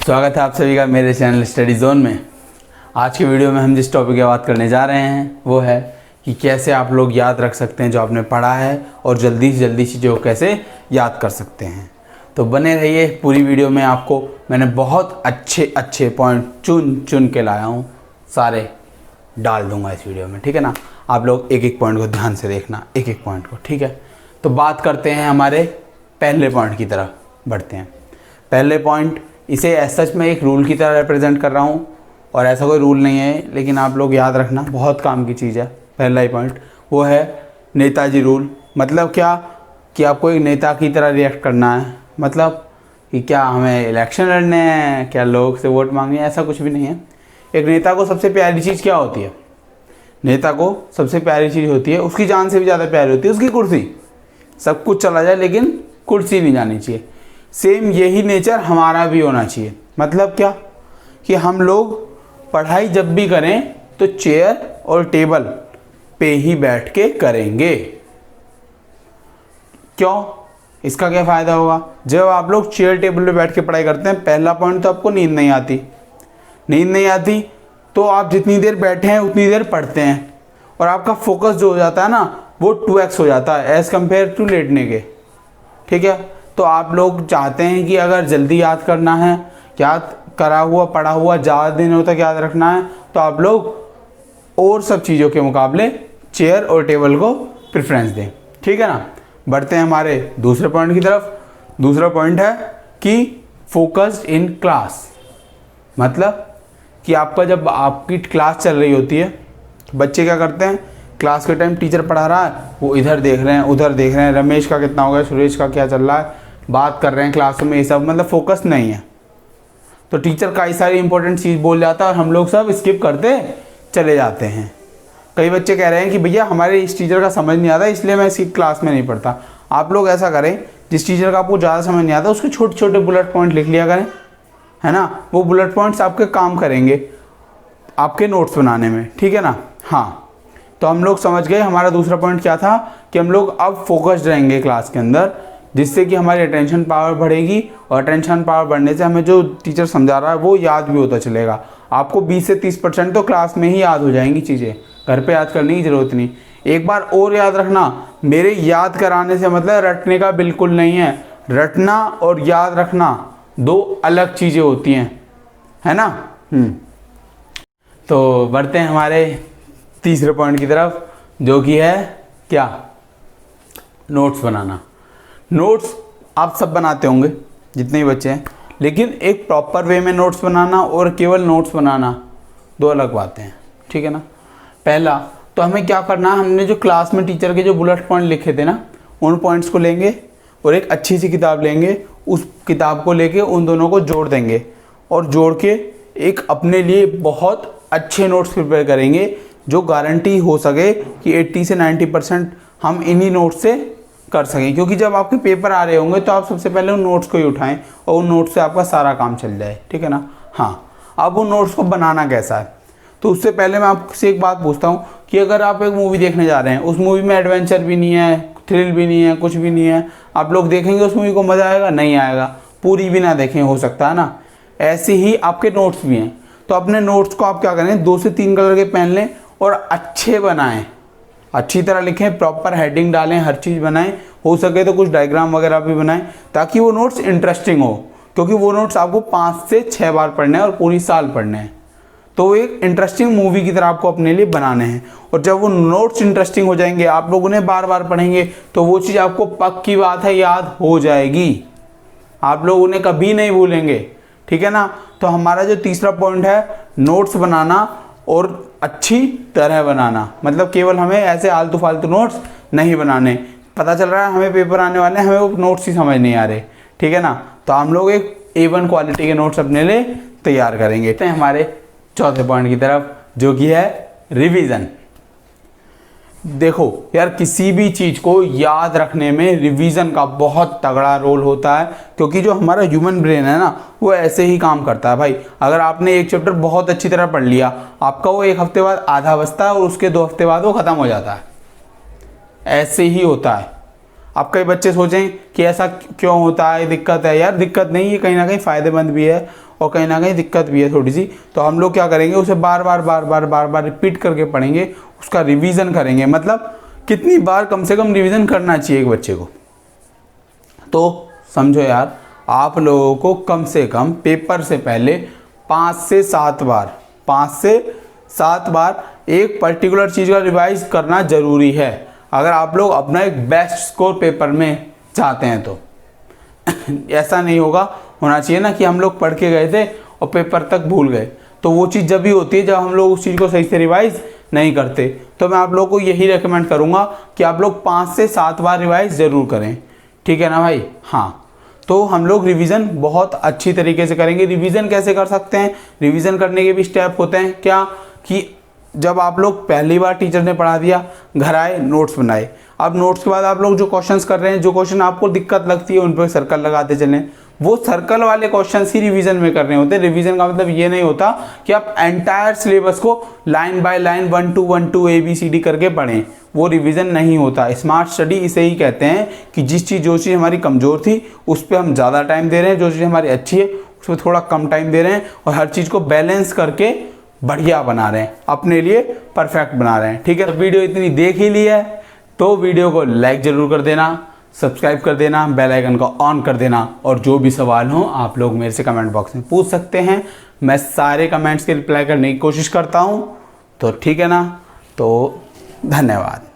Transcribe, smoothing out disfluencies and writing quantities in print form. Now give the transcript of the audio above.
स्वागत है आप सभी का मेरे चैनल स्टडी जोन में। आज की वीडियो में हम जिस टॉपिक की बात करने जा रहे हैं वो है कि कैसे आप लोग याद रख सकते हैं जो आपने पढ़ा है और जल्दी से जल्दी चीज़ों को कैसे याद कर सकते हैं। तो बने रहिए पूरी वीडियो में। आपको मैंने बहुत अच्छे पॉइंट चुन के लाया हूँ, सारे डाल दूँगा इस वीडियो में, ठीक है ना। आप लोग एक एक पॉइंट को ध्यान से देखना, एक एक पॉइंट को, ठीक है। तो बात करते हैं हमारे पहले पॉइंट की तरफ बढ़ते हैं। पहले पॉइंट, इसे सच में एक रूल की तरह रिप्रेजेंट कर रहा हूँ और ऐसा कोई रूल नहीं है, लेकिन आप लोग याद रखना, बहुत काम की चीज़ है। पहला ही पॉइंट वो है नेताजी रूल। मतलब क्या कि आपको एक नेता की तरह रिएक्ट करना है। मतलब कि क्या हमें इलेक्शन लड़ने हैं, क्या लोग से वोट मांगने हैं, ऐसा कुछ भी नहीं है। एक नेता को सबसे प्यारी चीज़ क्या होती है? नेता को सबसे प्यारी चीज़ होती है, उसकी जान से भी ज़्यादा प्यारी होती है उसकी कुर्सी। सब कुछ चला जाए लेकिन कुर्सी नहीं जानी चाहिए। सेम यही नेचर हमारा भी होना चाहिए। मतलब क्या कि हम लोग पढ़ाई जब भी करें तो चेयर और टेबल पे ही बैठ के करेंगे। क्यों? इसका क्या फ़ायदा होगा? जब आप लोग चेयर टेबल पे बैठ के पढ़ाई करते हैं, पहला पॉइंट तो आपको नींद नहीं आती। नींद नहीं आती तो आप जितनी देर बैठे हैं उतनी देर पढ़ते हैं और आपका फोकस जो हो जाता है ना वो 2x हो जाता है एज़ कम्पेयर टू लेटने के, ठीक है। तो आप लोग चाहते हैं कि अगर जल्दी याद करना है, याद करा हुआ पढ़ा हुआ ज़्यादा दिनों तक याद रखना है, तो आप लोग और सब चीज़ों के मुकाबले चेयर और टेबल को प्रेफरेंस दें, ठीक है ना। बढ़ते हैं हमारे दूसरे पॉइंट की तरफ। दूसरा पॉइंट है कि फोकस्ड इन क्लास। मतलब कि आपका जब आपकी क्लास चल रही होती है, बच्चे क्या करते हैं, क्लास के टाइम टीचर पढ़ा रहा है, वो इधर देख रहे हैं उधर देख रहे हैं, रमेश का कितना हो गया, सुरेश का क्या चल रहा है, बात कर रहे हैं क्लास में, ये सब मतलब फोकस नहीं है। तो टीचर कई सारी इंपॉर्टेंट चीज़ बोल जाता है और हम लोग सब स्किप करते चले जाते हैं। कई बच्चे कह रहे हैं कि भैया हमारे इस टीचर का समझ नहीं आता इसलिए मैं इसकी क्लास में नहीं पढ़ता। आप लोग ऐसा करें, जिस टीचर का आपको ज़्यादा समझ नहीं आता उसके छोटे छोटे बुलेट पॉइंट लिख लिया करें, है ना। वो बुलेट पॉइंट्स आपके काम करेंगे आपके नोट्स बनाने में, ठीक है ना। हाँ, तो हम लोग समझ गए हमारा दूसरा पॉइंट क्या था कि हम लोग अब फोकस्ड रहेंगे क्लास के अंदर, जिससे कि हमारी अटेंशन पावर बढ़ेगी और अटेंशन पावर बढ़ने से हमें जो टीचर समझा रहा है वो याद भी होता चलेगा। आपको 20 से 30% तो क्लास में ही याद हो जाएंगी चीज़ें, घर पे याद करने की ज़रूरत नहीं। एक बार और याद रखना, मेरे याद कराने से मतलब रटने का बिल्कुल नहीं है। रटना और याद रखना दो अलग चीज़ें होती हैं, है ना। तो बढ़ते हैं हमारे तीसरे पॉइंट की तरफ, जो कि है क्या, नोट्स बनाना। नोट्स आप सब बनाते होंगे जितने भी बच्चे हैं, लेकिन एक प्रॉपर वे में नोट्स बनाना और केवल नोट्स बनाना दो अलग बातें हैं, ठीक है ना। पहला तो हमें क्या करना है, हमने जो क्लास में टीचर के जो बुलेट पॉइंट लिखे थे ना, उन पॉइंट्स को लेंगे और एक अच्छी सी किताब लेंगे, उस किताब को लेके उन दोनों को जोड़ देंगे और जोड़ के एक अपने लिए बहुत अच्छे नोट्स प्रिपेयर करेंगे, जो गारंटी हो सके कि 80 से 90% हम इन्हीं नोट्स से कर सकें। क्योंकि जब आपके पेपर आ रहे होंगे तो आप सबसे पहले उन नोट्स को ही उठाएं और उन नोट्स से आपका सारा काम चल जाए, ठीक है ना। हाँ, अब उन नोट्स को बनाना कैसा है, तो उससे पहले मैं आपसे एक बात पूछता हूँ कि अगर आप एक मूवी देखने जा रहे हैं, उस मूवी में एडवेंचर भी नहीं है, थ्रिल भी नहीं है, कुछ भी नहीं है, आप लोग देखेंगे उस मूवी को, मज़ा आएगा? नहीं आएगा। पूरी भी ना देखें, हो सकता है ना। ऐसे ही आपके नोट्स भी हैं। तो अपने नोट्स को आप क्या करें, 2 से 3 कलर के पेन लें और अच्छे बनाएं, अच्छी तरह लिखें, प्रॉपर हेडिंग डालें, हर चीज़ बनाएं। हो सके तो कुछ डायग्राम वगैरह भी बनाएं ताकि वो नोट्स इंटरेस्टिंग हो, क्योंकि वो नोट्स आपको 5 से 6 बार पढ़ने हैं और पूरी साल पढ़ने हैं। तो एक इंटरेस्टिंग मूवी की तरह आपको अपने लिए बनाने हैं। और जब वो नोट्स इंटरेस्टिंग हो जाएंगे, आप लोग उन्हें बार बार पढ़ेंगे, तो वो चीज़ आपको पक्की बात है याद हो जाएगी, आप लोग उन्हें कभी नहीं भूलेंगे, ठीक है ना। तो हमारा जो तीसरा पॉइंट है, नोट्स बनाना और अच्छी तरह बनाना। मतलब केवल हमें ऐसे आलतू फालतू नोट्स नहीं बनाने। पता चल रहा है हमें पेपर आने वाले हैं, हमें वो नोट्स ही समझ नहीं आ रहे, ठीक है ना। तो हम लोग एक A1 क्वालिटी के नोट्स अपने लिए तैयार करेंगे। तो हमारे चौथे पॉइंट की तरफ, जो कि है रिवीजन। देखो यार, किसी भी चीज़ को याद रखने में रिवीजन का बहुत तगड़ा रोल होता है, क्योंकि जो हमारा ह्यूमन ब्रेन है ना, वो ऐसे ही काम करता है भाई। अगर आपने एक चैप्टर बहुत अच्छी तरह पढ़ लिया, आपका वो 1 हफ्ते बाद आधा बचता है और उसके 2 हफ्ते बाद वो ख़त्म हो जाता है। ऐसे ही होता है। अब कई बच्चे सोचें कि ऐसा क्यों होता है, दिक्कत है। यार दिक्कत नहीं है, कहीं ना कहीं फ़ायदेमंद भी है और कहीं ना कहीं दिक्कत भी है थोड़ी सी। तो हम लोग क्या करेंगे, उसे बार बार रिपीट करके पढ़ेंगे, उसका रिवीजन करेंगे। मतलब कितनी बार कम से कम रिवीजन करना चाहिए एक बच्चे को। तो समझो यार, आप लोगों को कम से कम पेपर से पहले 5 से 7 बार एक पर्टिकुलर चीज़ का रिवाइज करना ज़रूरी है, अगर आप लोग अपना एक बेस्ट स्कोर पेपर में चाहते हैं तो। ऐसा नहीं होना चाहिए ना कि हम लोग पढ़ के गए थे और पेपर तक भूल गए। तो वो चीज़ जब भी होती है जब हम लोग उस चीज़ को सही से रिवाइज नहीं करते। तो मैं आप लोगों को यही रेकमेंड करूँगा कि आप लोग 5 से 7 बार रिवाइज ज़रूर करें, ठीक है ना भाई। हाँ, तो हम लोग रिवीजन बहुत अच्छी तरीके से करेंगे। रिवीजन कैसे कर सकते हैं, रिवीजन करने के भी स्टेप होते हैं। क्या कि जब आप लोग पहली बार टीचर ने पढ़ा दिया, घर आए, नोट्स बनाए। अब नोट्स के बाद आप लोग जो क्वेश्चंस कर रहे हैं, जो क्वेश्चन आपको दिक्कत लगती है उन पर सर्कल लगाते चलें। वो सर्कल वाले क्वेश्चंस ही रिवीजन में करने होते हैं। रिवीजन का मतलब ये नहीं होता कि आप एंटायर सिलेबस को line by line 1 to 1 to ABCD करके पढ़ें, वो रिवीजन नहीं होता। स्मार्ट स्टडी इसे ही कहते हैं कि जो चीज़ हमारी कमज़ोर थी उस पर हम ज़्यादा टाइम दे रहे हैं, जो चीज़ हमारी अच्छी है उस पर थोड़ा कम टाइम दे रहे हैं, और हर चीज़ को बैलेंस करके बढ़िया बना रहे हैं, अपने लिए परफेक्ट बना रहे हैं, ठीक है। वीडियो इतनी देख ही ली है तो वीडियो को लाइक ज़रूर कर देना, सब्सक्राइब कर देना, बेल आइकन को ऑन कर देना, और जो भी सवाल हो आप लोग मेरे से कमेंट बॉक्स में पूछ सकते हैं। मैं सारे कमेंट्स के रिप्लाई करने की कोशिश करता हूँ। तो ठीक है ना, तो धन्यवाद।